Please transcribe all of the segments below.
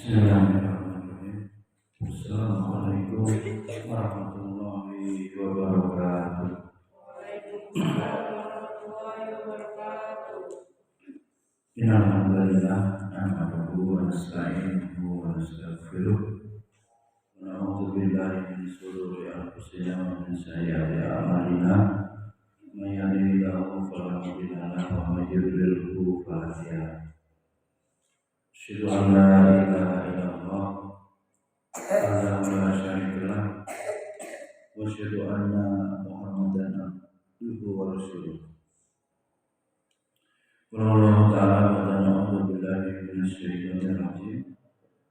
Bismillahirrahmanirrahim. Assalamualaikum warahmatullahi wabarakatuh. Innal hamdalillah nahmaduhu wa nasta'inuhu wa nastaghfiruh wa na'udzu billahi min shururi anfusina wa min sayyiati a'malina. May yahdihillahu fala mudilla lahu wa may yudlilhu fala hadiya lahu. Asyhadu an la ilaha illallah wahdahu la syarika lah wa asyhadu anna Muhammadan abduhu wa rasuluh. Wallahu ta'ala wa na'udzu billahi minasy syaithanir rajim.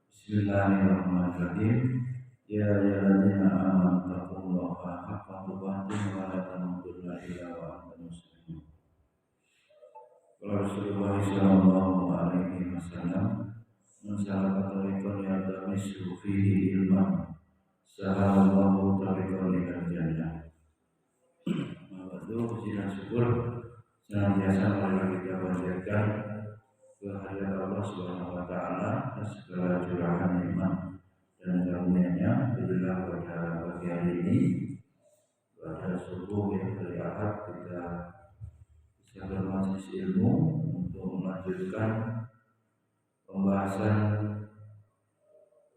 Bismillahirrahmanirrahim. Ya ayyuhalladzina amanu taqullaha haqqa tuqatih wa la tamutunna illa wa antum muslimun. Rasulullah sallallahu alaihi wasallam mensalaka tariqan yaltamisu fihi ilman sahalallahu tariqan ilal jannah. Maka pujian syukur senantiasa marilah kita panjatkan kehadirat Allah Subhanahu wa taala atas segala curahan nikmat dan karunia-Nya. Bila pada pagi hari ini pada subuh yang hari Ahad kita bisa bermajlis ilmu untuk melanjutkan pembahasan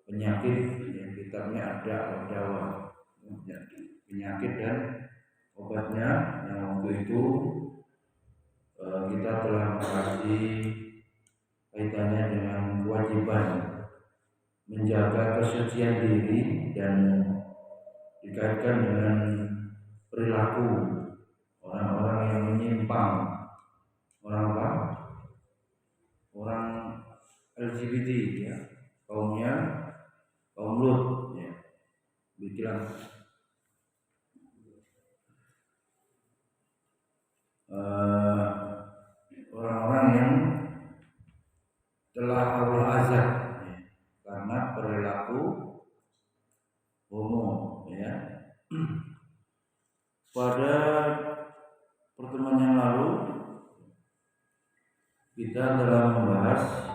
penyakit yang kitabnya ada dawa, penyakit dan obatnya, yang waktu itu kita telah mengkaji kaitannya dengan kewajiban menjaga kesucian diri dan dikaitkan dengan perilaku orang-orang yang menyimpang, orang LGBT ya, kaum Lut ya, dibilang orang-orang yang telah Allah azab ya, karena perilaku homo ya. Pada pertemuan yang lalu kita telah membahas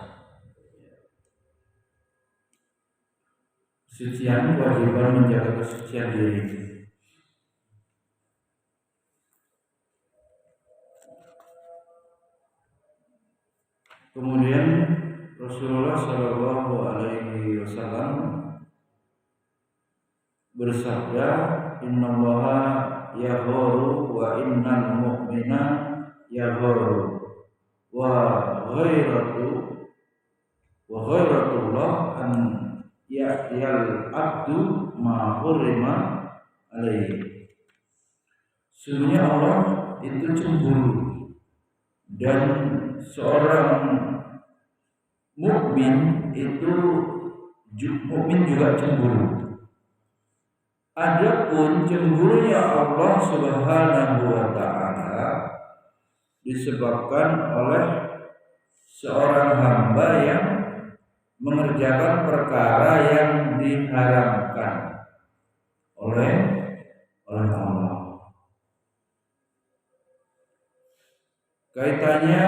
kesucian, kewajiban menjaga kesucian diri. Kemudian Rasulullah Shallallahu Alaihi Wasallam bersabda, Innallaha yagharu wa innal mu'mina yagharu wa ghairatullah an ya'tiyal abdu ma hurima alaihi. Sesungguhnya Allah itu cemburu dan seorang mukmin itu juga cemburu. Adapun cemburunya Allah Subhanahu wa taala disebabkan oleh seorang hamba yang mengerjakan perkara yang diharamkan oleh Allah. Kaitannya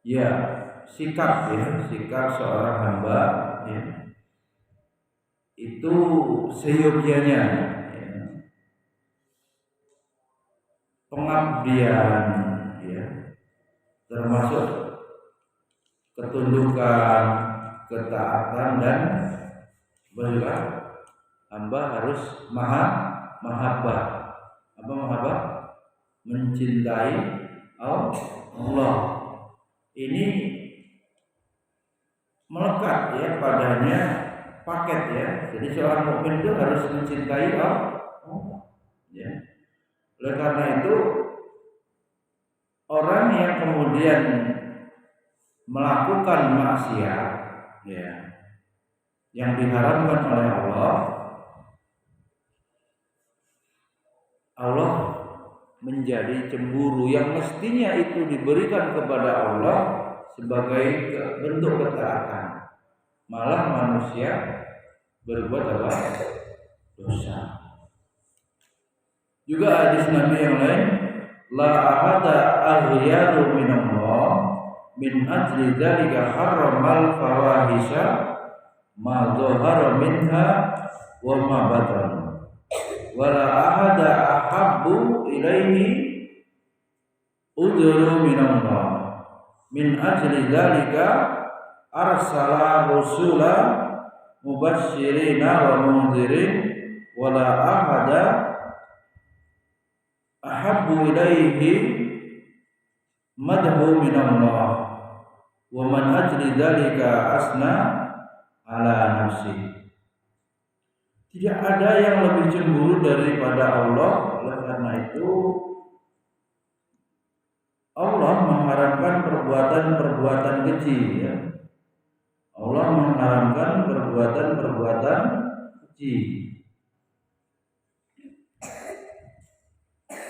ya sikap seorang hamba ya, itu seyogyanya ya, pengabdian ya, termasuk ketundukan, ketaatan, dan juga hamba harus mahabbah. Apa mahabbah? Mencintai Allah. Ini melekat ya padanya, paket ya. Jadi seorang mukmin itu harus mencintai Allah. Ya. Oleh karena itu orang yang kemudian melakukan maksiat ya, yang diharamkan oleh Allah menjadi cemburu, yang mestinya itu diberikan kepada Allah sebagai bentuk ketaatan, malah manusia berbuat dosa. Juga hadis Nabi yang lain, la ahada aghyaru minallah min ajli dzalika harramal fawahisha ma dhahara minha wa ma batan wala ahada ahabbu ilaihi udhuru minallah min ajli dzalika arsala rusula mubashshirina wa mundzirin wala ahada ahabbu ilaihi madhu minallah wa man ajli dzalika asna ala nafsi. Tidak ada yang lebih cemburu daripada Allah. Oleh karena itu Allah mengharamkan perbuatan-perbuatan keji, ya. Allah mengharamkan perbuatan-perbuatan keji,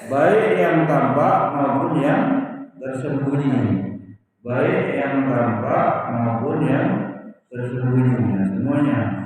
baik yang tampak maupun yang tersembunyi, baik yang tampak maupun yang tersembunyi, semuanya.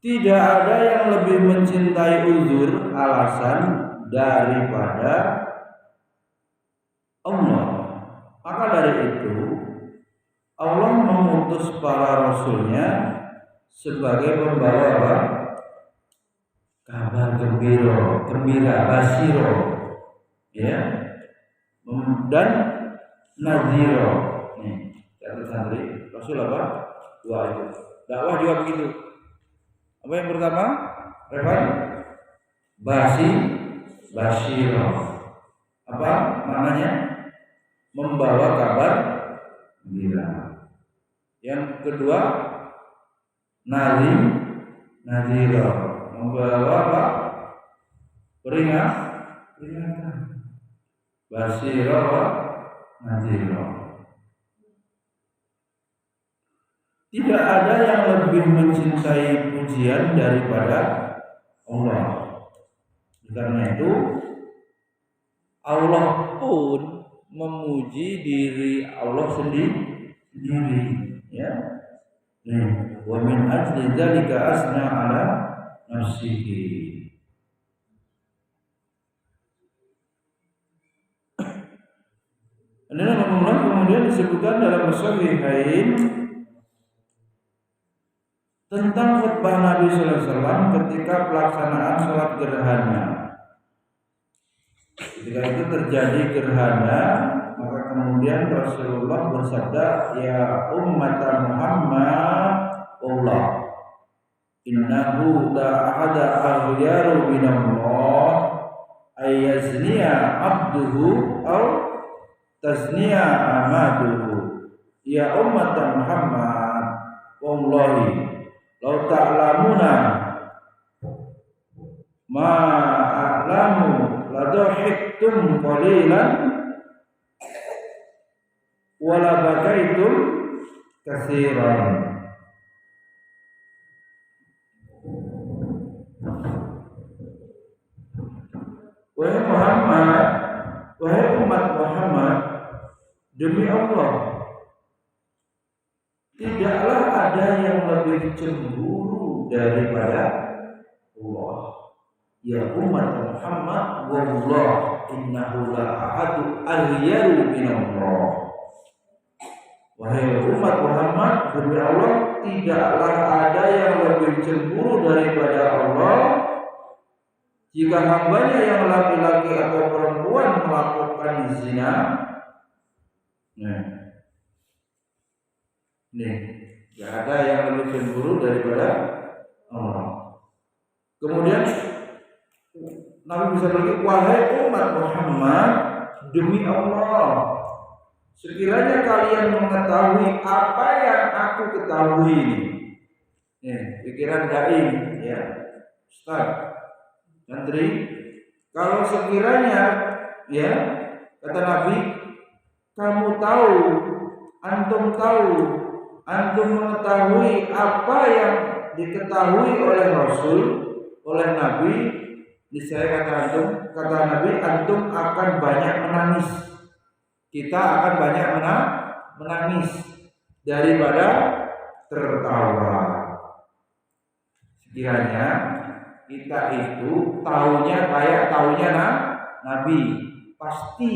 Tidak ada yang lebih mencintai uzur, alasan daripada Allah. Maka dari itu Allah mengutus para rasulnya sebagai pembawa kabar gembira, basyiro, ya, dan nadhiro. Nih, kata santri, Rasul apa? Dua itu. Dakwah juga begitu. Apa yang pertama? Revan basyiro. Apa maknanya? Membawa kabar gembira. Yang kedua, nadhiro, membawa apa? Peringatan. Basyiro, nadhiro. Tidak ada yang lebih mencintai pujian daripada Allah. Karena itu Allah pun memuji diri Allah sendiri, ya. Wa min ajli dzalika asna ala nafsihi. Kemudian disebutkan dalam Sahihain tentang khutbah Nabi sallallahu alaihi wasallam ketika pelaksanaan salat gerhana. Ketika itu terjadi gerhana, maka kemudian Rasulullah bersabda, "Ya ummat Muhammad, Allah, innahu la ahada aghyaru minallah ayazniya abduhu aw tazniya amaduhu. Ya ummat Muhammad, wallahi law ta'lamuna ma a'lamu ladahiktum qalilan wala bakaitum katsiran." Wahai Muhammad, wahai umat Muhammad, demi Allah, tidaklah ada yang lebih cemburu daripada Allah. Ya umat Muhammad, wallah innahu la ahadu aghyaru minallah. Wahai umat Muhammad, demi Allah, tidaklah ada yang lebih cemburu daripada Allah jika hambanya yang laki-laki atau perempuan melakukan zina. Tidak ada yang lebih cemburu daripada Allah. Kemudian Nabi bisa lagi, wahai umat Muhammad, demi Allah, sekiranya kalian mengetahui apa yang aku ketahui ini. Pikiran dai, ya, Ustaz, santri, kalau sekiranya, ya, kata Nabi, kamu tahu, antum mengetahui apa yang diketahui oleh Rasul, oleh Nabi, Niscaya kata Nabi, antum akan banyak menangis. Kita akan banyak menangis daripada tertawa. Sekiranya kita itu taunya kayak taunya Nabi, pasti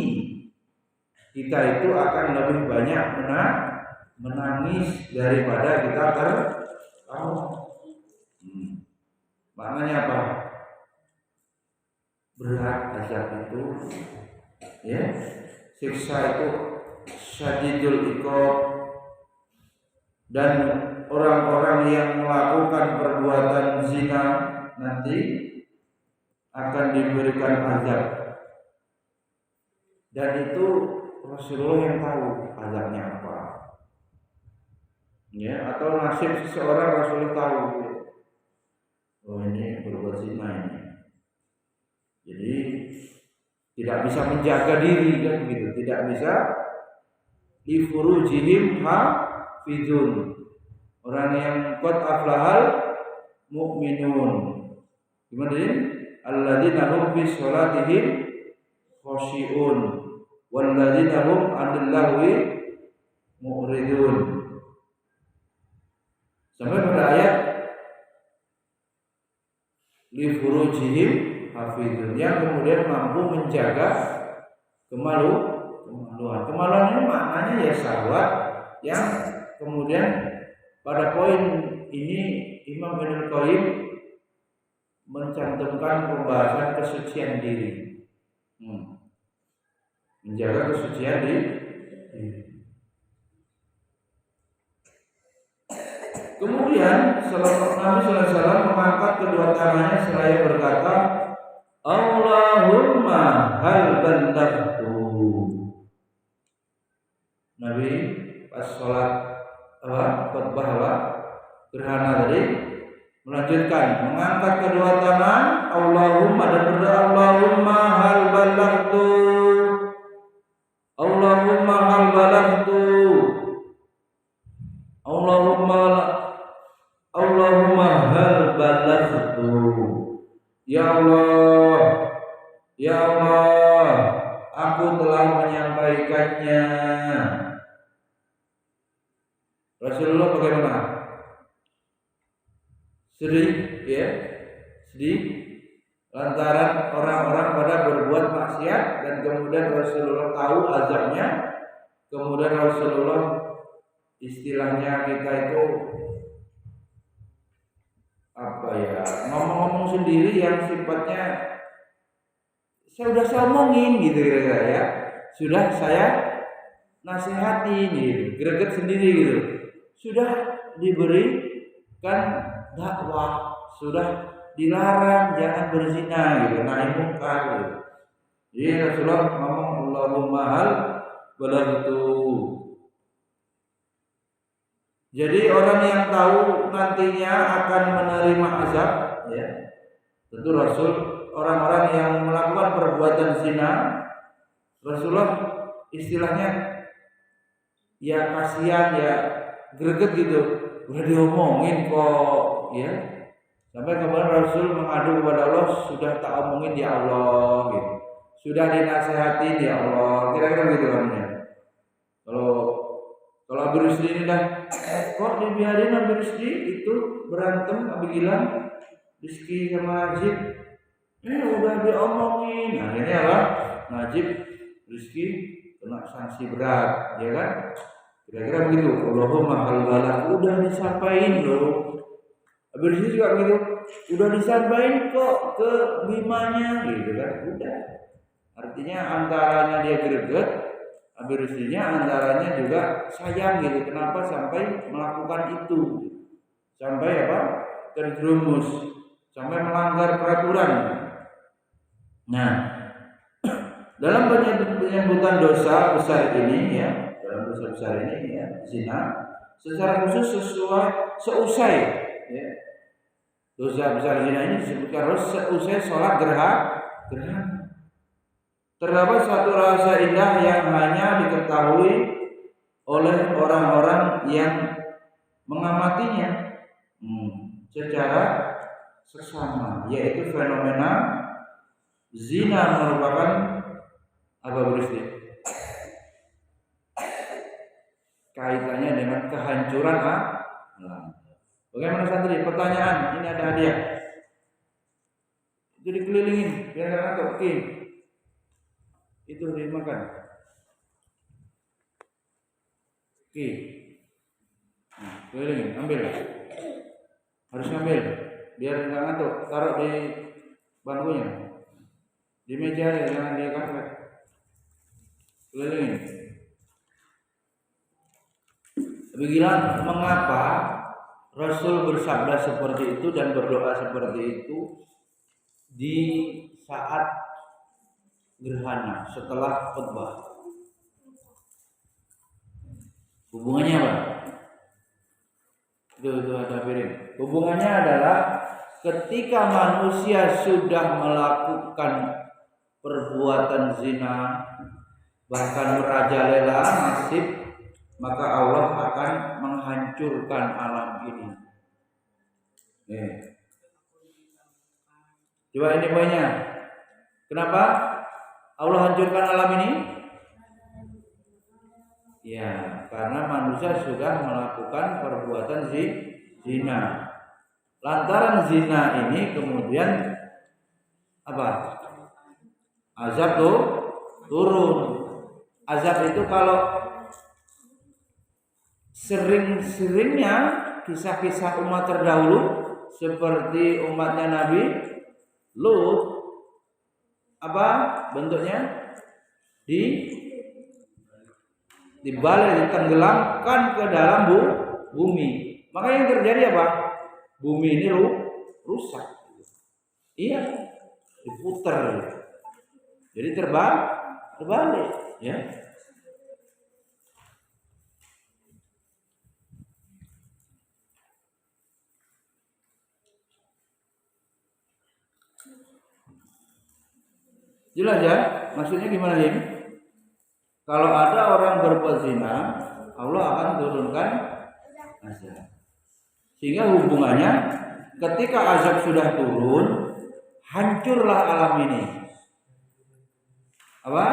kita itu akan lebih banyak menangis daripada kita tertawa. Maknanya apa? Berat azab itu, ya, siksa itu syadidul iqab, dan orang-orang yang melakukan perbuatan zina nanti akan diberikan azab, dan itu Rasulullah yang tahu azabnya apa, ya, atau nasib seseorang Rasulullah tahu. Oh, ini berbuat zina ini, jadi tidak bisa menjaga diri kan gitu, tidak bisa li furujihim hafizun. Orang yang qad aflahal mu'minun. Gimana ini? Alladzina hum fi sholatihim khashi'un walladzina hum 'anil lahwi mu'ridun. Sampai pada ayat li furujihim hafizun, yang kemudian mampu menjaga kemaluan. Kemaluan ini maknanya ya syahwat, yang kemudian pada poin ini Imam Ibnu Qayyim mencantumkan pembahasan kesucian diri, menjaga kesucian diri. Kemudian Nabi sallallahu alaihi wasallam mengangkat kedua tangannya seraya berkata, Allahumma hal ballaghtu. Nabi pas sholat khutbah gerhana tadi melanjutkan mengangkat kedua tangan Allahumma, dan berdoa Allahumma hal ballaghtu, Allahumma hal ballaghtu, Allahumma hal ballaghtu. Ya Allah, ya Allah, aku telah menyampaikannya. Rasulullah bagaimana? Sedih, ya, sedih lantaran orang-orang pada berbuat maksiat, dan kemudian Rasulullah tahu azabnya. Kemudian Rasulullah, istilahnya kita itu apa ya, ngomong-ngomong sendiri yang sifatnya sudah saya omongin gitu kira-kira ya, sudah saya nasihati gitu, greget sendiri gitu, sudah diberikan dakwah, sudah dilarang jangan berzina gitu, nahi munkar gitu. Jadi Rasulullah ngomong Allahumma hal ballaghtu. Jadi orang yang tahu nantinya akan menerima azab, ya, tentu Rasul, orang-orang yang melakukan perbuatan zina, Rasulullah istilahnya ya kasihan, ya greget gitu, udah diomongin kok, ya, sampai kemudian Rasul mengadu kepada Allah, sudah tak omongin ya Allah, gitu, sudah dinasihatin ya Allah, kira-kira gitu kan ya. Kalau Abi Rusdi ini dah, kok dibiarin Abi Rusdi itu berantem, Abi Gilang, Rizky sama Najib, udah diomongin, akhirnya apa? Najib, Rizky kena sanksi berat, ya kan? Kira-kira begitu. Allahumma hal ballaghtu, udah disampaikan loh. Abi Rusdi juga begitu, udah disampaikan kok ke bimanya, gitu kan? Udah. Artinya antaranya dia greget, Abi Rusdinya antaranya juga sayang gitu, kenapa sampai melakukan itu, sampai apa, terjerumus, sampai melanggar peraturan. Nah, dalam penyebutan dosa besar ini, ya, dalam dosa besar ini, ya, zina, secara khusus seusai, ya, dosa besar zina ini disebutkan harus seusai sholat gerhana. Terdapat satu rasa indah yang hanya diketahui oleh orang-orang yang mengamatinya secara seksama, yaitu fenomena Zina merupakan apa berarti? Kaitannya dengan kehancuran alam. Bagaimana santri? Pertanyaan, ini ada hadiah. Itu dikelilingin biar nggak ngantuk. Oke. Itu dimakan. Oke. Nah, kelilingin, ambil. Harus ambil biar nggak ngantuk. Taruh di bangkunya, di meja ya, jangan di karpet. Kelilingin. Bilang mengapa Rasul bersabda seperti itu dan berdoa seperti itu di saat gerhana setelah khutbah? Hubungannya apa? Itu ada piring. Hubungannya adalah ketika manusia sudah melakukan perbuatan zina, bahkan merajalela nasib, maka Allah akan menghancurkan alam ini. Coba ini poinnya. Kenapa Allah hancurkan alam ini? Ya, karena manusia sudah melakukan perbuatan zina. Lantaran zina ini kemudian apa? Azab tuh turun. Azab itu kalau sering-seringnya kisah-kisah umat terdahulu seperti umatnya Nabi Lut, apa bentuknya? Dibalik, ditenggelamkan ke dalam bumi. Maka yang terjadi apa? Bumi ini rusak. Iya, diputer. Jadi terbalik, ya. Jelas ya? Maksudnya gimana ini? Kalau ada orang berbuat zina, Allah akan turunkan azab. Sehingga hubungannya ketika azab sudah turun, hancurlah alam ini. Apa?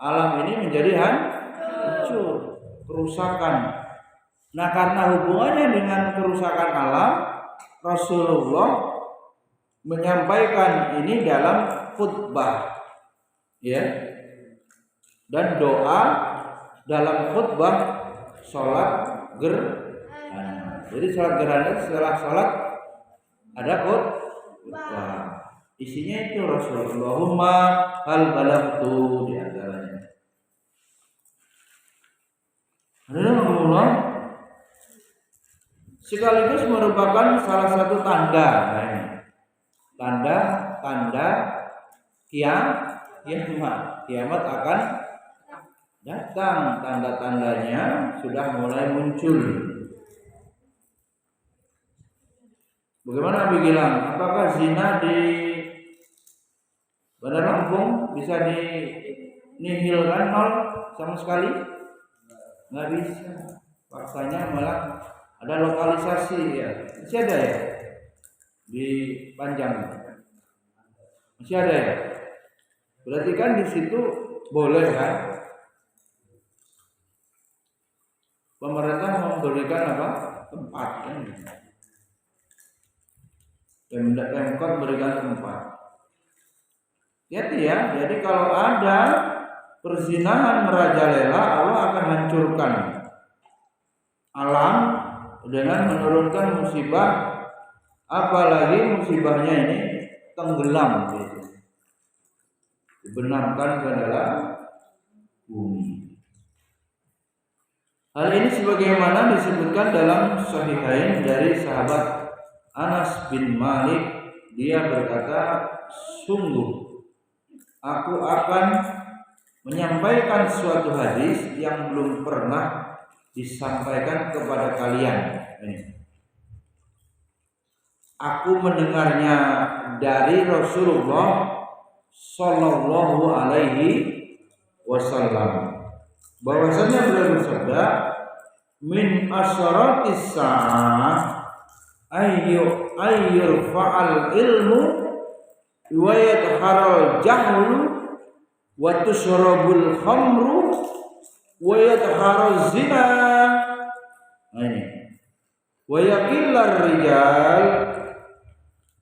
Alam ini menjadi hancur, kerusakan. Nah, karena hubungannya dengan kerusakan alam, Rasulullah menyampaikan ini dalam khutbah, ya, dan doa dalam khutbah sholat gerhana. Jadi sholat gerhana setelah sholat ada khutbah. Isinya itu Rasulullah hal balagtu di antaranya. Alhamdulillah, sekaligus merupakan salah satu tanda, tanda kiamat akan datang. Tanda-tandanya sudah mulai muncul. Bagaimana Nabi bilang? Apakah zina di Bandar Lampung bisa dinihilkan nol sama sekali? Nggak bisa. Faktanya malah ada lokalisasi, ya. Masih ada ya di Panjang. Masih ada ya. Berarti kan di situ boleh kan? Pemerintah memberikan apa? Tempat kan? Pemkot berikan tempat. Hati ya. Jadi kalau ada perzinahan merajalela, Allah akan hancurkan alam dengan menurunkan musibah, apalagi musibahnya ini tenggelam, gitu. Dibenamkan ke dalam bumi. Hal ini sebagaimana disebutkan dalam Sahihain dari sahabat Anas bin Malik, dia berkata, sungguh aku akan menyampaikan suatu hadis yang belum pernah disampaikan kepada kalian. Aku mendengarnya dari Rasulullah Sallallahu Alaihi Wasallam, bahwasanya beliau bersabda, min asyaratis sa'ah ayyurfa'al ilmu wa yadharul jahlu wa tushrabul khamru wa yadharuz zina. Nah ini. Wa yaqillar rijal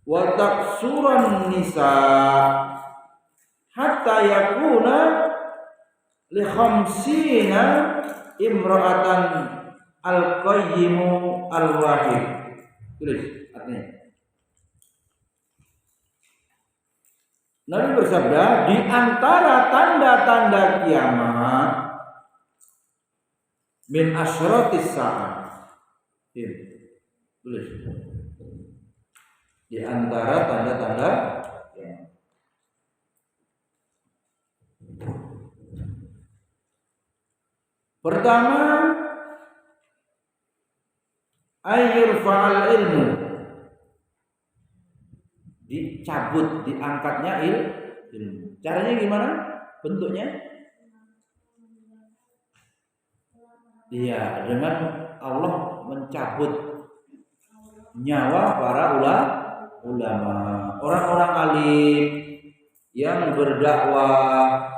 wa taksuran nisa hatta yakuna li khamsina imra'atan al-qayyimu al-wahid. Tulis artinya. Nabi bersabda, di antara tanda-tanda kiamat min asyratis sa'ah. Tulis. Di antara tanda-tanda kiamat. Pertama, ayyurfa'al ilmu, dicabut, diangkatnya ilmu. Caranya gimana? Bentuknya? Iya, dengan Allah mencabut nyawa para ulama, orang-orang alim yang berdakwah,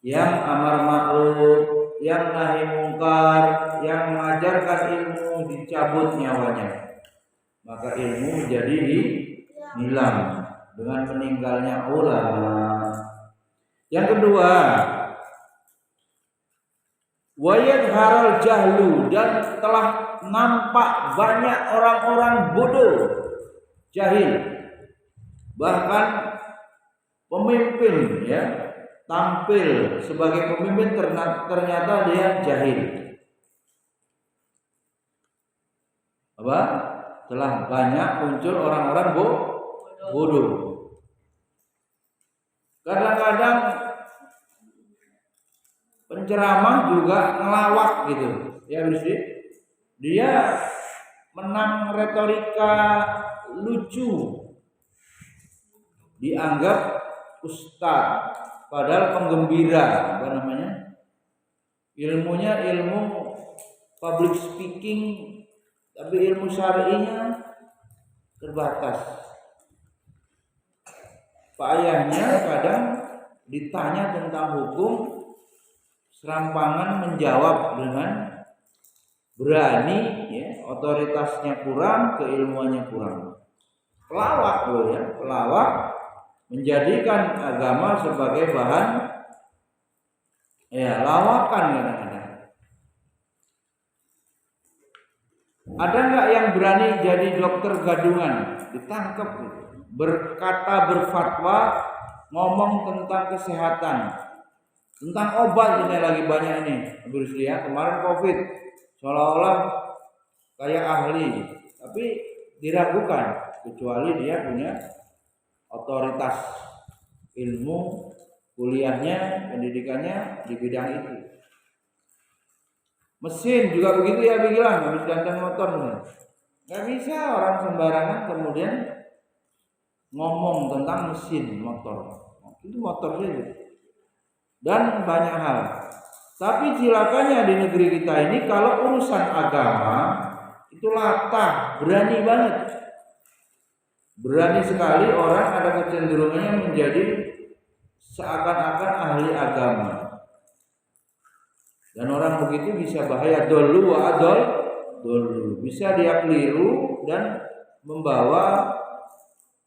yang amar ma'ruf, yang nahi mungkar, yang mengajarkan ilmu, dicabut nyawanya. Maka ilmu menjadi hilang dengan meninggalnya ulama. Yang kedua, wa yadharul jahlu, dan telah nampak banyak orang-orang bodoh, jahil. Bahkan pemimpin ya tampil sebagai pemimpin ternyata dia jahil. Apa? Telah banyak muncul orang-orang bodoh. Kadang-kadang penceramah juga ngelawak gitu. Ya bersih. Dia menang retorika lucu. Dianggap ustaz, padahal penggembira, apa namanya? Ilmunya ilmu public speaking, tapi ilmu syar'inya terbatas. Pak ayahnya kadang ditanya tentang hukum, serampangan menjawab dengan berani, ya, otoritasnya kurang, keilmuannya kurang. Pelawak loh ya, pelawak menjadikan agama sebagai bahan ya lawakan kadang-kadang. Ada nggak yang berani jadi dokter gadungan? Ditangkap gitu. Berkata, berfatwa, ngomong tentang kesehatan, tentang obat. Ini lagi banyak ini ya, kemarin COVID seolah-olah kayak ahli, tapi diragukan kecuali dia punya otoritas ilmu, kuliahnya, pendidikannya di bidang itu. Mesin juga begitu ya, bilang habis dandan motor, nggak bisa orang sembarangan kemudian ngomong tentang mesin motor. Itu motor saja. Dan banyak hal. Tapi cilakanya di negeri kita ini kalau urusan agama itu latah, berani banget. Berani sekali orang ada kecenderungannya menjadi seakan-akan ahli agama. Dan orang begitu bisa bahaya, dolu wa adol, dolu. Bisa dia keliru dan membawa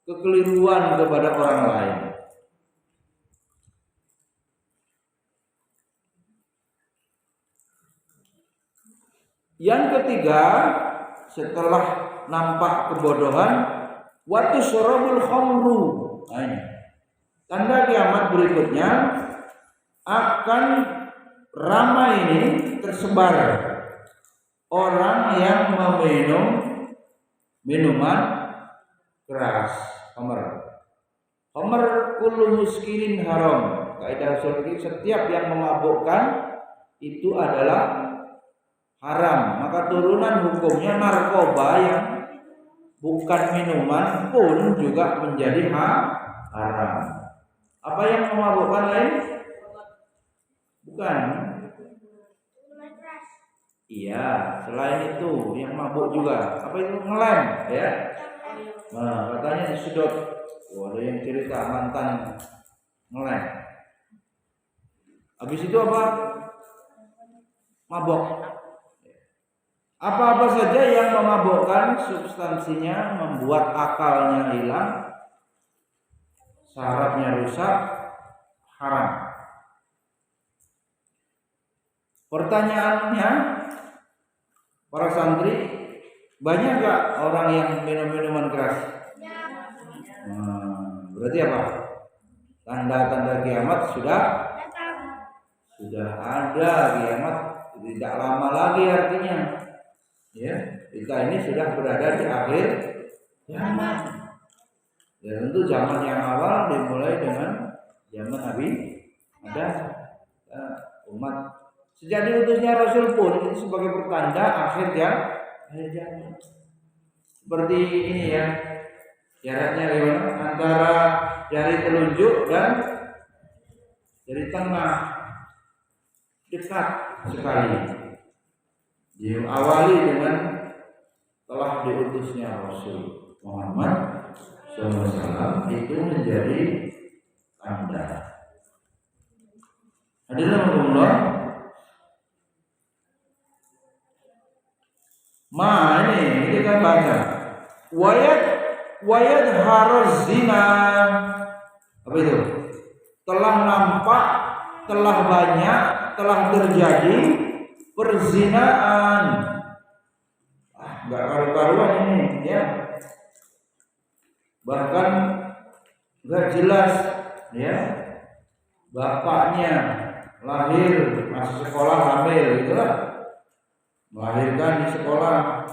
kekeliruan kepada orang lain. Yang ketiga, setelah nampak kebodohan, wa tushrabul khamru. Tanda kiamat berikutnya akan ramai ini tersebar orang yang meminum minuman keras, khamr. Khamr kullu muskirin haram. Kaidah usul fikih, setiap yang memabukkan itu adalah haram. Maka turunan hukumnya narkoba yang bukan minuman pun juga menjadi haram. Apa yang memabukkan lain? Bukan. Iya, selain itu yang mabuk juga. Apa itu? Ngelem, ya. Nah, katanya disedot Ada yang cerita mantan ngeleng. Habis itu apa? Mabok. Apa-apa saja yang memabukkan substansinya, membuat akalnya hilang, sarafnya rusak, haram. Pertanyaannya, para santri, banyak gak orang yang minum minuman keras? Berarti apa? Tanda-tanda kiamat sudah ada. Kiamat tidak lama lagi artinya. Ya, kita ini sudah berada di akhir zaman. Ya, tentu zaman yang awal dimulai dengan zaman Nabi Adam. Umat sejak diutusnya Rasul pun itu sebagai pertanda akhir zaman. Seperti ini ya, jaraknya gimana antara jari telunjuk dan jari tengah, dekat sekali. Diawali dengan telah diutusnya Rasul Muhammad SAW, itu menjadi tanda. Hadirin Allah, ini kita baca wayat harus zina. Apa itu? Telah nampak, telah banyak, telah terjadi perzinaan. Enggak karu-karuan ini ya. Bahkan enggak jelas ya. Bapaknya lahir masih sekolah hamil gitu lah. Melahirkan di sekolah.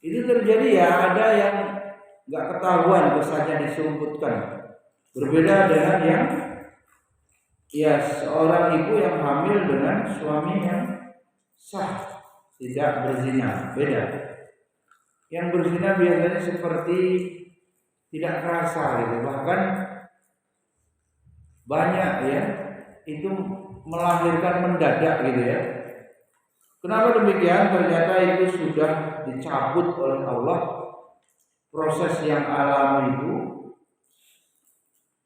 Itu terjadi ya, ada yang enggak ketahuan kesannya disumputkan. Berbeda dengan yang ya seorang ibu yang hamil dengan suami yang sah, tidak berzina, beda. Yang berzina biasanya seperti tidak kerasa gitu, bahkan banyak ya itu melahirkan mendadak gitu ya. Kenapa demikian? Ternyata itu sudah dicabut oleh Allah, proses yang alami itu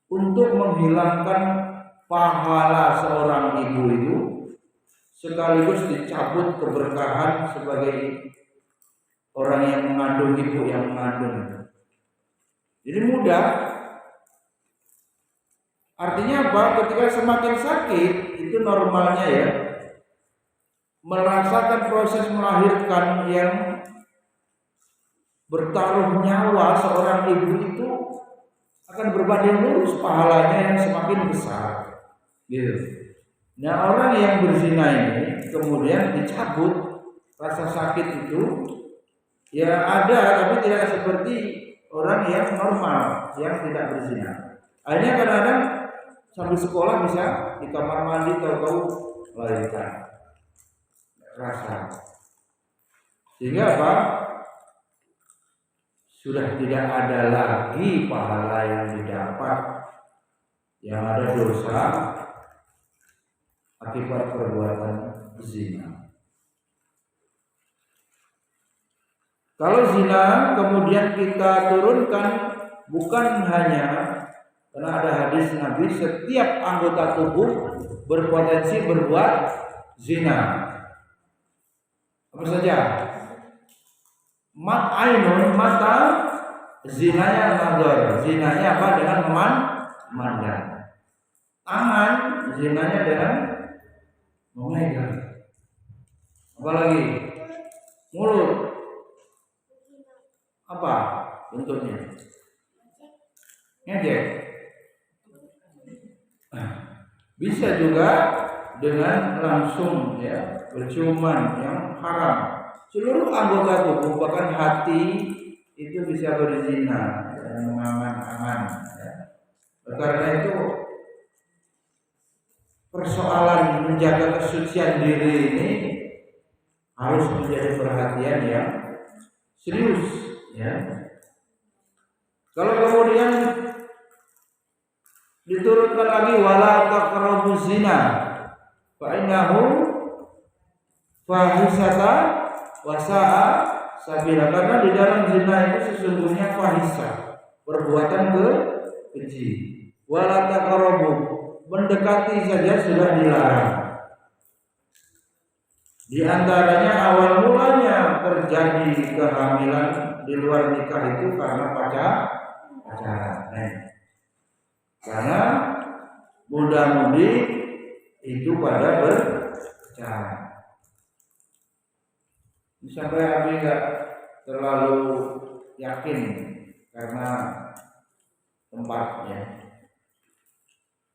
untuk menghilangkan pahala seorang ibu itu, sekaligus dicabut keberkahan sebagai orang yang mengandung, ibu yang mengandung. Jadi mudah. Artinya apa? Ketika semakin sakit, itu normalnya ya, merasakan proses melahirkan yang bertaruh nyawa seorang ibu itu akan berbanding lurus pahalanya yang semakin besar. Gitu. Nah, orang yang berzina ini kemudian dicabut rasa sakit itu, ya ada, tapi tidak seperti orang yang normal yang tidak berzina. Akhirnya kadang-kadang sambil sekolah bisa di kamar mandi tahu-tahu melahirkan, rasa. Sehingga apa? Sudah tidak ada lagi pahala yang didapat, yang ada dosa akibat perbuatan zina. Kalau zina kemudian kita turunkan, bukan hanya karena ada hadis Nabi, setiap anggota tubuh berpotensi berbuat zina. Apa saja? Ainun, mata, zinanya nazar, zinanya apa? Dengan memandang. Tangan, zinanya dengan memegang. Apalagi mulut, apa bentuknya? Ngejek. Bisa juga dengan langsung ya, berciuman yang haram. Seluruh anggota tubuh, bahkan hati itu bisa berzina dan mengaman-aman ya. Karena itu persoalan menjaga kesucian diri ini harus menjadi perhatian yang serius ya. Kalau kemudian diturunkan lagi wala taqrabu zina fa innahu fahisata wa sa'a sabila, karena di dalam zina itu sesungguhnya fahisah, perbuatan keji. Wala taqrabu, mendekati saja sudah dilarang. Di antaranya awal mulanya terjadi kehamilan di luar nikah itu karena pacaran. Karena muda-mudi itu pada berpacaran. Sampai Abi nggak terlalu yakin karena tempatnya.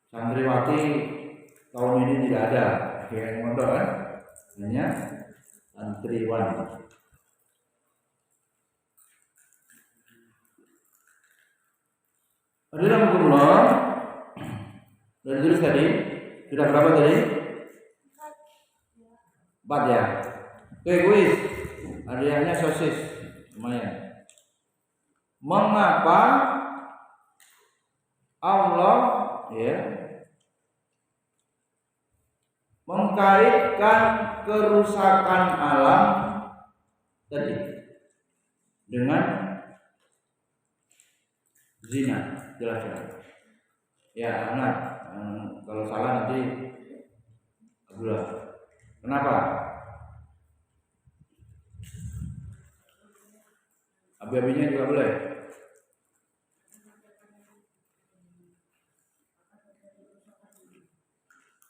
Santriwati tahun ini tidak ada, kayak mondok kan? Hanya santriwan. Alhamdulillah. Dari tulis tadi sudah berapa tadi? 4 ya. Oke, kuis. Hadiahnya sosis, lumayan. Mengapa Allah mengkaitkan kerusakan alam tadi dengan zina? Jelas. Ya, benar. Kalau salah nanti Abdullah. Kenapa? Abi-abinya juga boleh.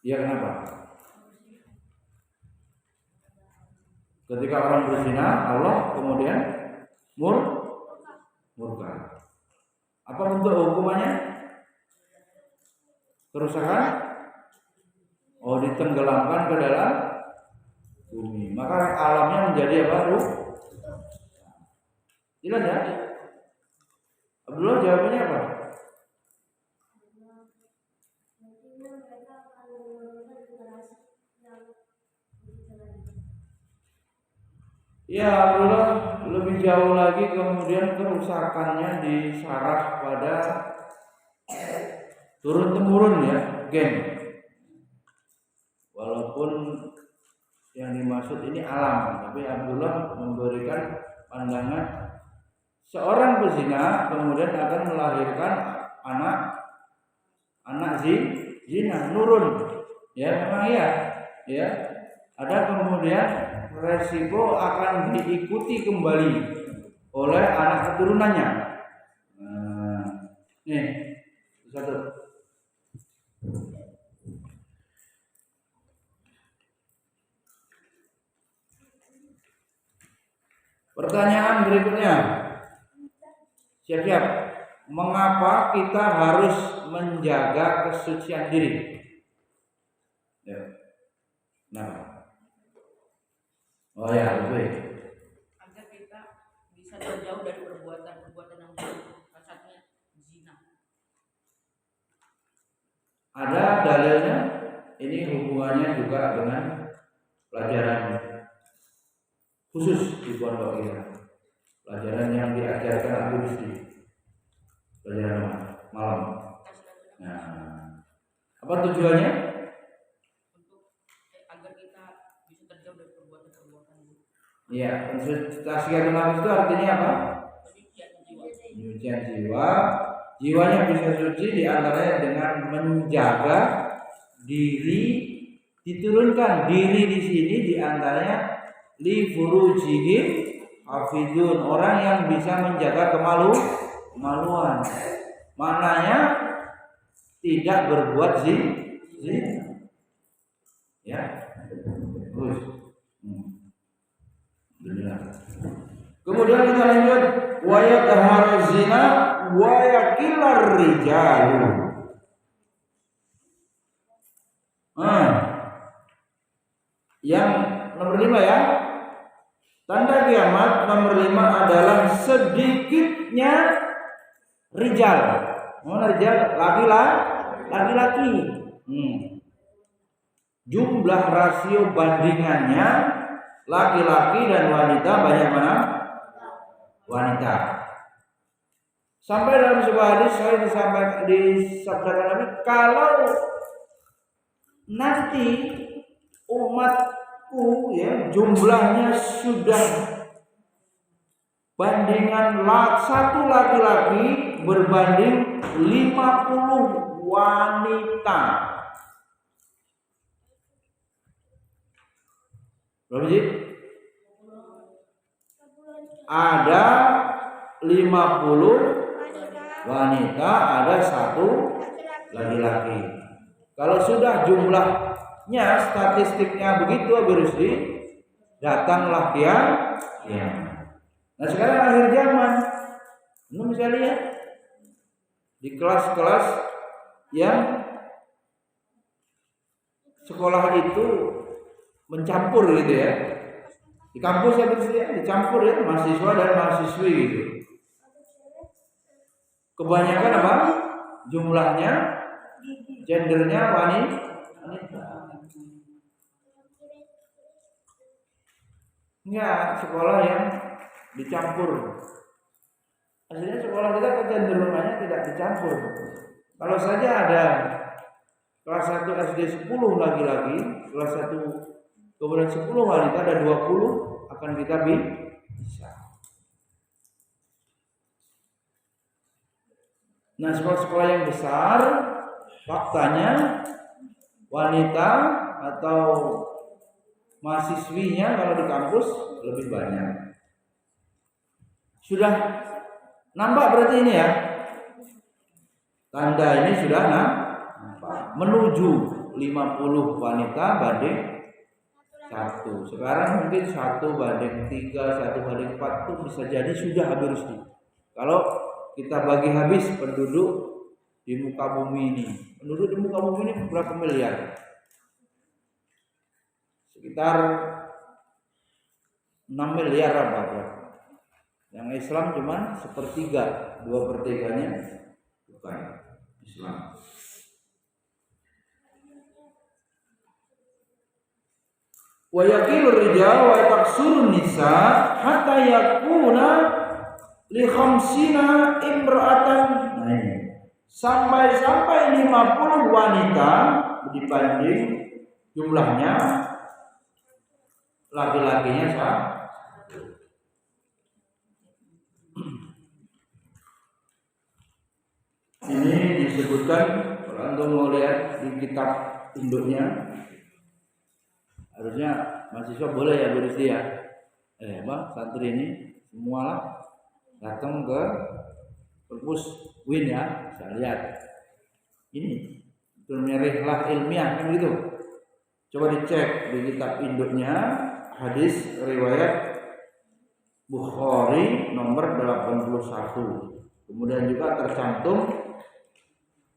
Iya, kenapa? Ketika orang berzina, Allah kemudian murka. Apa bentuk hukumannya? Kerusakan? Oh, ditenggelamkan ke dalam bumi. Maka alamnya menjadi apa? Jelas ya? Abdullah jawabannya apa? Ya, Abdullah lebih jauh lagi kemudian kerusakannya disarah pada turun-temurun ya, gen. Walaupun yang dimaksud ini alam, tapi Abdullah memberikan pandangan seorang pezina kemudian akan melahirkan anak zina, nurun. Ya, memang ya. Ada kemudian resiko akan diikuti kembali oleh anak keturunannya. Nih, satu. Pertanyaan berikutnya. Siap-siap. Mengapa kita harus menjaga kesucian diri? Ya. Nah. Oh ya, betul. Agar kita bisa terjauh dari perbuatan yang buruk, salah satunya zina. Ada dalilnya. Ini hubungannya juga dengan pelajaran khusus di pondok kita. Pelajaran yang diajarkan Abu Rizki. Pelajaran malam. Nah, apa tujuannya? Agar kita bisa terjauh dari perbuatan buruk. Iya, tasfiyatun nafs itu artinya apa? Penyucian jiwa. Jiwanya bisa suci diantaranya dengan menjaga diri, diturunkan diri di sini diantaranya li furujihim hafidun, orang yang bisa menjaga kemaluan. Maknanya tidak berbuat zina. Ya. Terus. Kemudian kita lanjut wa yadhharu zina wa yaqilar rijalu. Yang nomor 5 ya. Tanda kiamat nomor 5 adalah sedikitnya rijal. Mana rijal? Laki-laki. Jumlah rasio bandingannya laki-laki dan wanita banyak mana? Wanita. Sampai dalam sebuah hadis saya disabdakan Nabi, kalau nanti umatku ya jumlahnya sudah bandingan satu laki-laki berbanding 50 wanita. Berapa sih? Ada 50 wanita, ada 1 laki-laki. Kalau sudah jumlahnya, statistiknya begitu, berisi, datanglah kiamat. Nah sekarang akhir zaman, lu bisa lihat di kelas-kelas yang sekolah itu mencampur gitu ya. Di kampus ya dicampur ya, mahasiswa dan mahasiswi gitu. Kebanyakan apa? Jumlahnya, gendernya wanita. Enggak, sekolah yang dicampur. Aslinya sekolah kita kecenderungannya tidak dicampur. Kalau saja ada kelas 1 SD 10 laki-laki, kelas 1 kemudian 10 wanita, ada 20, akan kita bisa. Nah, sekolah-sekolah yang besar faktanya wanita atau mahasiswinya kalau di kampus lebih banyak. Sudah nampak berarti ini ya. Tanda ini sudah nampak. Menuju 50 wanita banding 1. Sekarang mungkin 1 banding 3, 1 banding 4 itu bisa jadi sudah habis itu. Kalau kita bagi habis penduduk di muka bumi ini. Penduduk di muka bumi ini berapa miliar? Sekitar 6 miliar apa? Yang Islam cuma 1/3, 2/3-nya bukan Islam. Wa yaqilur rijal wa taqsurun nisa hatta yakuna li khamsina imra'atan. Sampai 50 wanita dibanding jumlahnya laki-lakinya satu. Ini disebutkan kalau antum mau lihat di kitab induknya, harusnya mahasiswa boleh ya berisi ya. Santri ini semua lah datang ke perpus Win ya, saya lihat. Ini betul-betul rihlah ilmiah kan gitu. Coba dicek di kitab induknya, hadis riwayat Bukhari nomor 81. Kemudian juga tercantum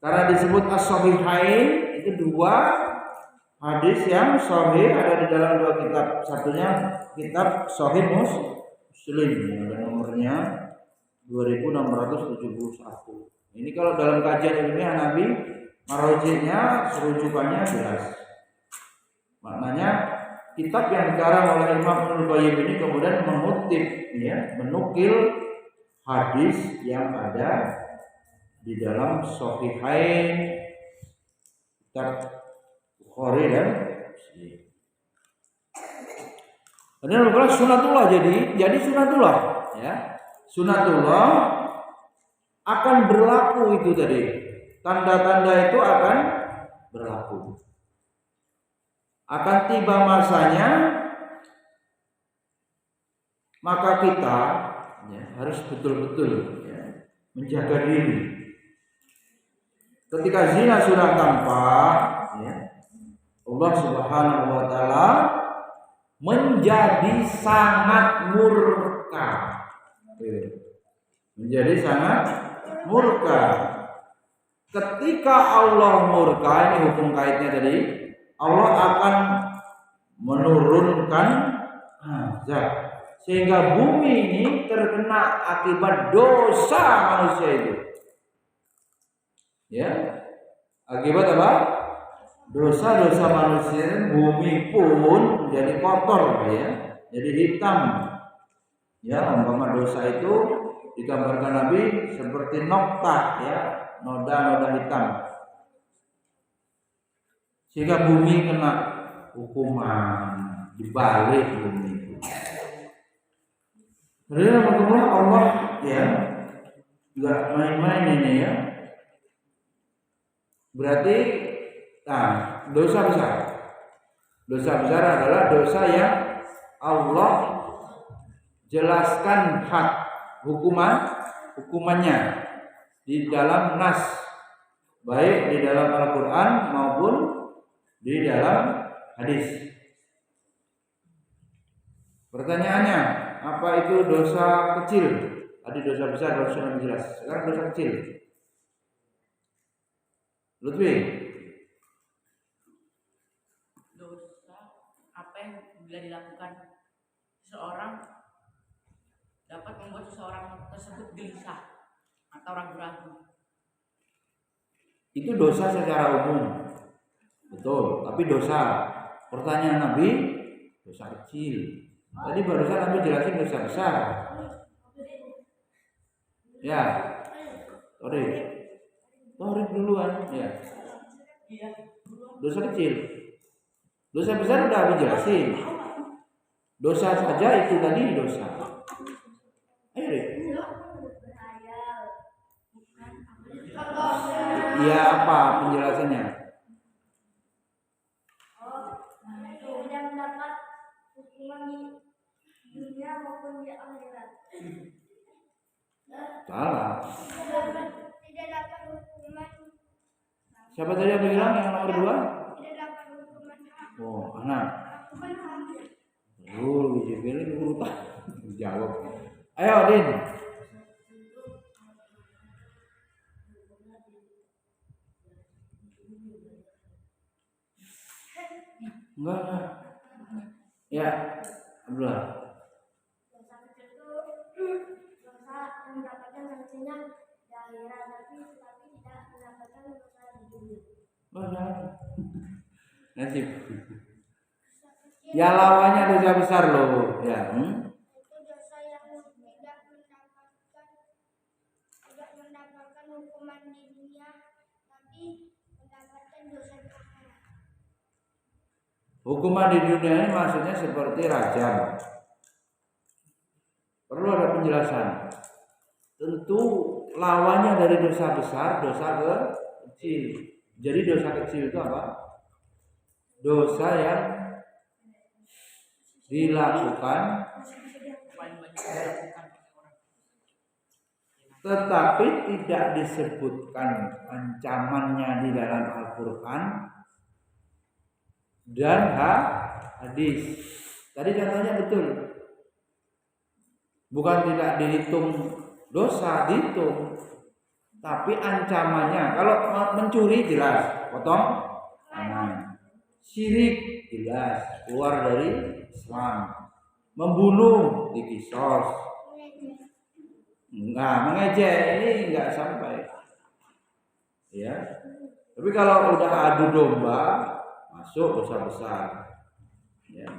karena disebut as-sahihain, itu 2 hadis yang sahih ada di dalam 2 kitab. Satunya kitab Sahih Muslim dan nomornya 2671. Ini kalau dalam kajian ilmiah Nabi marji'nya rujukannya jelas. Maknanya kitab yang dikarang oleh Imam Ibnu Qayyim ini kemudian mengutip ya, menukil hadis yang ada di dalam Sahihain, kitab Bukhari dan Muslim. Ini adalah sunatullah, jadi sunatullah ya. Sunatullah akan berlaku itu tadi. Tanda-tanda itu akan berlaku. Akan tiba masanya, maka kita ya, harus betul-betul ya, menjaga diri. Ketika zina sudah tampak, ya, Allah Subhanahu wa taala menjadi sangat murka. Menjadi sangat murka. Ketika Allah murka, ini hukum kaitnya tadi, Allah akan menurunkan azab sehingga bumi ini terkena akibat dosa manusia itu. Ya. Akibat apa? Dosa-dosa manusia, bumi pun menjadi kotor ya. Jadi hitam. Ya, umpama dosa itu digambarkan Nabi seperti noktah ya, noda-noda hitam. Sehingga bumi kena hukuman, dibalik bumi itu. Jadi Allah ya Enggak main-main ini ya. Berarti dosa besar. Dosa besar adalah dosa yang Allah jelaskan hukumannya di dalam nas, baik di dalam Al-Quran maupun di dalam hadis. Pertanyaannya, apa itu dosa kecil? Tadi dosa besar baru sudah jelas. Sekarang dosa kecil. Lutfi. Dosa apa yang bila dilakukan seseorang dapat membuat seseorang tersebut gelisah atau ragu-ragu. Itu dosa secara umum. Betul, tapi dosa. Pertanyaan Nabi, dosa kecil. Tadi barusan Nabi jelasin dosa besar. Ya. Torik duluan, ya. Dosa kecil. Dosa besar udah Nabi jelasin. Dosa saja itu tadi dosa. Ayo, Rik. Ya, apa penjelasannya? Tidak mendapat hukuman di dunia maupun di akhirat. Salah. Tidak dapat hukuman. Siapa tadi yang bilang yang nomor 2? Tidak dapat hukuman. Oh, anak. Biji pilih dulu tak jawab. Ayo, Din. Enggak. Ya, Abdullah. Dosa kecil itu dosa yang mendapatkan sanksinya di akhirat, tapi tidak mendapatkan dosa di dunia. Oh, jangan. Nasib. Ya lawannya dosa besar loh, ya. Itu dosa yang tidak mendapatkan hukuman di dunia, tapi mendapatkan dosa di akhirat. Hukuman di dunia ini maksudnya seperti rajam. Perlu ada penjelasan. Tentu lawannya dari dosa besar, dosa kecil. Jadi dosa kecil itu apa? Dosa yang dilakukan tetapi tidak disebutkan ancamannya di dalam Al-Quran dan hadis. Tadi contohnya betul. Bukan tidak dihitung dosa, dihitung. Tapi ancamannya, kalau mencuri jelas, potong tangan. Syirik jelas, keluar dari Islam. Membunuh dikisos. Mengejek ini enggak sampai. Ya. Tapi kalau udah adu domba, masuk dosa besar. Ya.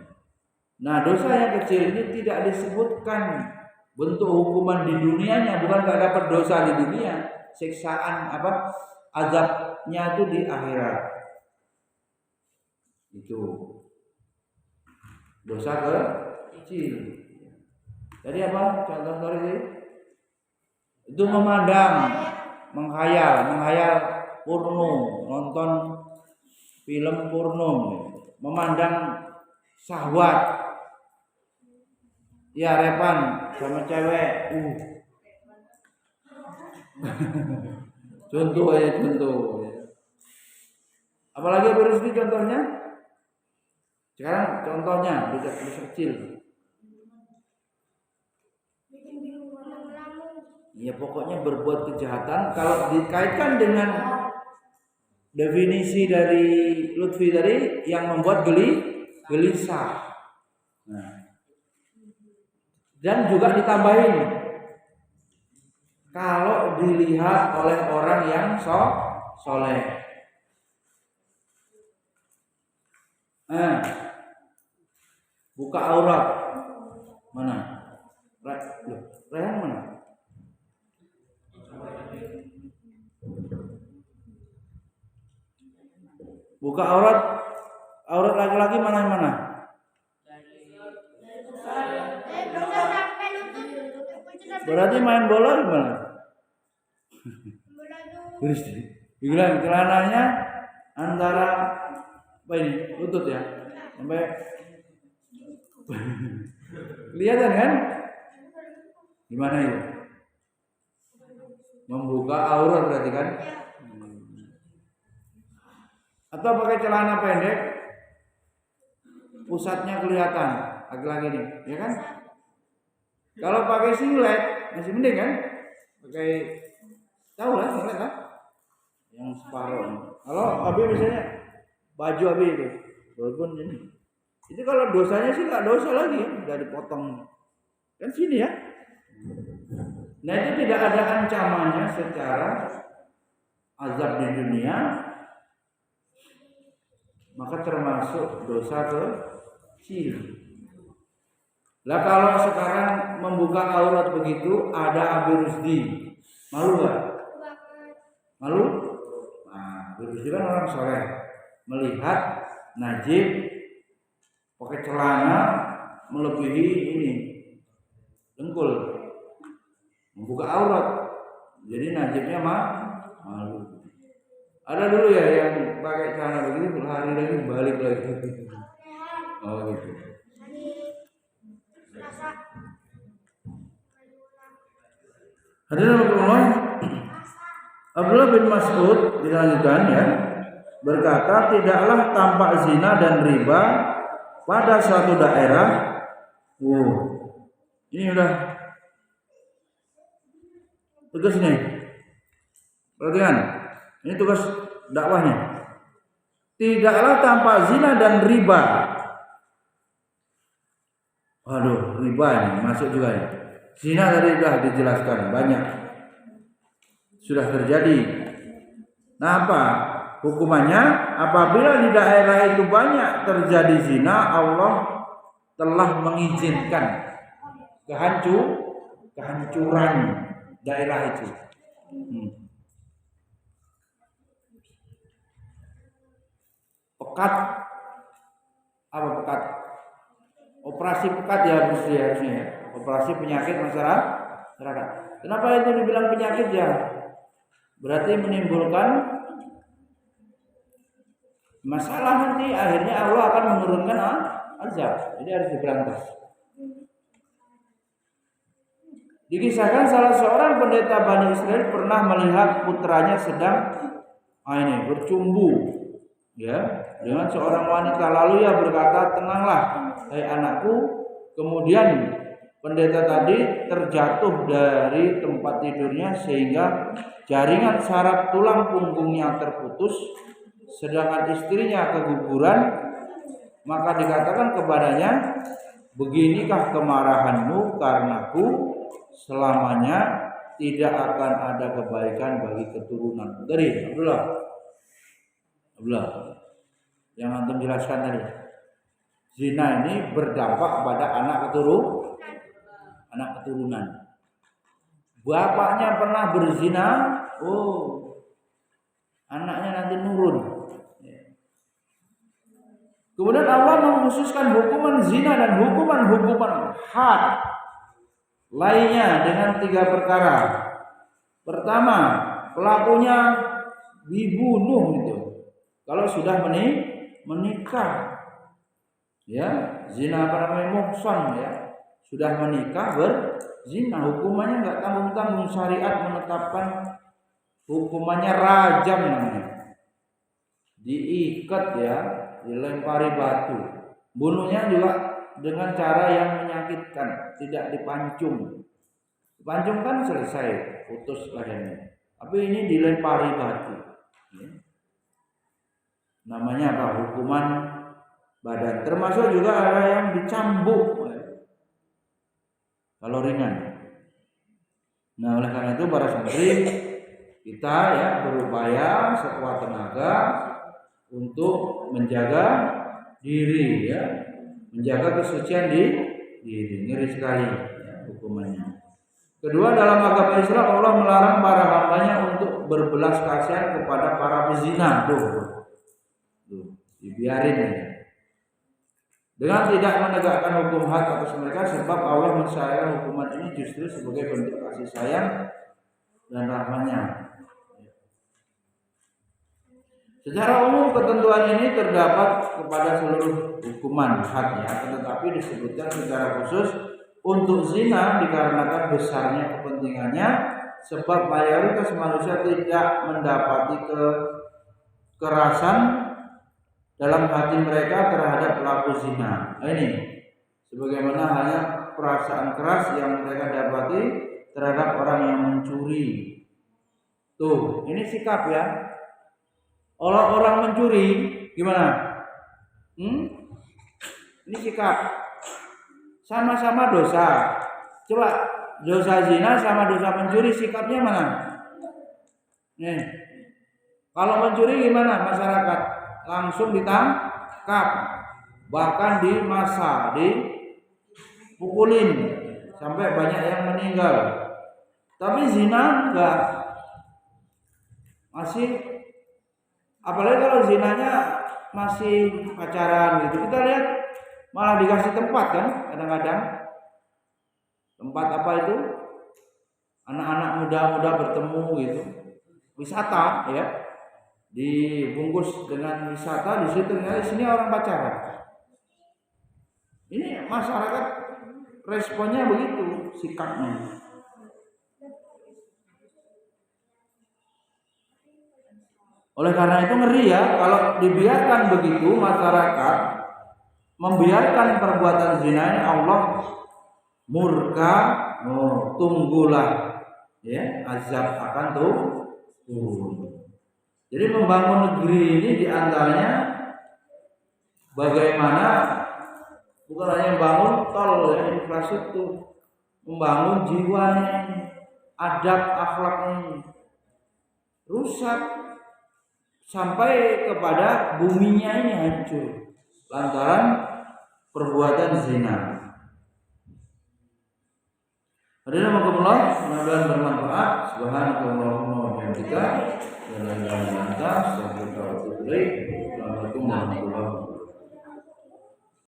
Nah, dosa yang kecil ini tidak disebutkan bentuk hukuman di dunianya, bukan enggak dapat dosa di dunia, siksaan azabnya itu di akhirat. Itu dosa kecil. Tadi apa? Contoh tadi itu memandang, menghayal porno, nonton film porno, memandang syahwat. Ya, repan sama cewek. Contoh. Apalagi berarti contohnya? Sekarang contohnya dosa kecil. Ya pokoknya berbuat kejahatan. Kalau dikaitkan dengan definisi dari Lutfi tadi yang membuat gelisah. Nah. Dan juga ditambahin kalau dilihat oleh orang yang soleh. Buka aurat mana? Rehan mana? Buka aurat laki-laki mana? Berarti main bola gimana? Terus bilang celananya antara apa ini lutut ya sampai kelihatan kan? Gimana itu? Membuka aurat berarti kan? Atau pakai celana pendek, pusatnya kelihatan laki-laki ini, ya kan? Kalau pakai singlet masih mending kan? Pakai tahu lah singlet kan? Yang separuh. Kalau abi misalnya baju abi itu, walaupun ini, itu kalau dosanya sih nggak dosa lagi, ya, udah dipotong kan sini ya. Nah itu tidak ada ancamannya secara azab di dunia, maka termasuk dosa kecil. Lah kalau sekarang membuka aurat begitu ada Abi Rusdi, malu nggak? Malu? Nah, Abi Rusdi kan orang soleh, melihat Najib pakai celana melebihi ini dengkul, membuka aurat, jadi Najibnya malu. Ada dulu ya yang pakai celana begitu lari lagi balik lagi. Oh gitu. Hadirin Allah, Abdullah bin Mas'ud dilanjutkan ya berkata, tidaklah tampak zina dan riba pada suatu daerah. Ini udah tugas nih. Perhatikan, ini tugas dakwahnya. Tidaklah tampak zina dan riba. Waduh, riba ini masuk juga ya. Zina tadi sudah dijelaskan banyak, sudah terjadi. Nah apa hukumannya? Apabila di daerah itu banyak terjadi zina, Allah telah mengizinkan kehancuran daerah itu. Pekat, apa pekat? Operasi pekat ya harusnya ya. Operasi penyakit masyarakat. Kenapa itu dibilang penyakit ya? Berarti menimbulkan masalah, nanti akhirnya Allah akan menurunkan azab. Jadi harus diberantas. Dikisahkan salah seorang pendeta Bani Israel pernah melihat putranya sedang bercumbu ya dengan seorang wanita. Lalu ia berkata, tenanglah hai anakku. Kemudian pendeta tadi terjatuh dari tempat tidurnya sehingga jaringan saraf tulang punggungnya terputus, sedangkan istrinya keguguran. Maka dikatakan kepadanya, beginikah kemarahanmu karenaku? Selamanya tidak akan ada kebaikan bagi keturunan. Tadi Abdullah yang antum jelaskan tadi, zina ini berdampak pada anak keturunan. Bapaknya pernah berzina, anaknya nanti nurun. Kemudian Allah mengkhususkan hukuman zina dan hukuman had lainnya dengan 3 perkara. Pertama, pelakunya dibunuh itu kalau sudah menikah. Ya, zina muhsan ya. Sudah menikah berzina, hukumannya enggak tanggung-tanggung. Syariat menetapkan hukumannya rajam namanya. Diikat ya, dilempari batu. Bunuhnya juga dengan cara yang menyakitkan, tidak dipancung. Dipancung kan selesai, putus lehernya. Tapi ini dilempari batu. Ya. Namanya apa? Hukuman badan. Termasuk juga ada yang dicambuk. Kalau ringan. Nah, oleh karena itu para santri kita ya berupaya sekuat tenaga untuk menjaga diri ya, menjaga kesucian di diri. Ngeri sekali ya, hukumannya. Kedua, dalam agama Islam Allah melarang para hambanya untuk berbelas kasihan kepada para pezina. Dibiarin ya. Dengan tidak menegakkan hukum had atas mereka, sebab Allah mensyariatkan hukuman ini justru sebagai bentuk kasih sayang dan rahmatnya. Secara umum ketentuan ini terdapat kepada seluruh hukuman hadnya, tetapi disebutkan secara khusus untuk zina dikarenakan besarnya kepentingannya, sebab mayoritas manusia tidak mendapati kekerasan dalam hati mereka terhadap pelaku zina. Ini sebagaimana halnya perasaan keras yang mereka dapati terhadap orang yang mencuri. Tuh, ini sikap ya. Orang mencuri gimana? Ini sikap. Sama-sama dosa. Coba dosa zina sama dosa mencuri sikapnya mana? Nih. Kalau mencuri gimana masyarakat? Langsung ditangkap. Bahkan dimasa, dipukulin sampai banyak yang meninggal. Tapi zina enggak. Masih, apalagi kalau zinanya masih pacaran gitu, kita lihat malah dikasih tempat kan, kadang-kadang tempat apa itu, anak-anak muda-muda bertemu gitu, wisata ya, dibungkus dengan wisata, di situ di sini orang pacaran. Ini masyarakat responnya begitu, sikapnya. Oleh karena itu ngeri ya kalau dibiarkan begitu, masyarakat membiarkan perbuatan zina ini, Allah murka. Tunggulah ya, azab akan turun. Jadi membangun negeri ini diantaranya bagaimana bukan hanya membangun tol ya, infrastruktur, membangun jiwanya, adab akhlaknya rusak. Sampai kepada buminya ini hancur lantaran perbuatan zina. Hadirin rahimakumullah, mudah-mudahan bermanfaat. Subhanakallahumma wa bihamdika, la ilaha illa anta, astaghfiruka wa atubu ilaik.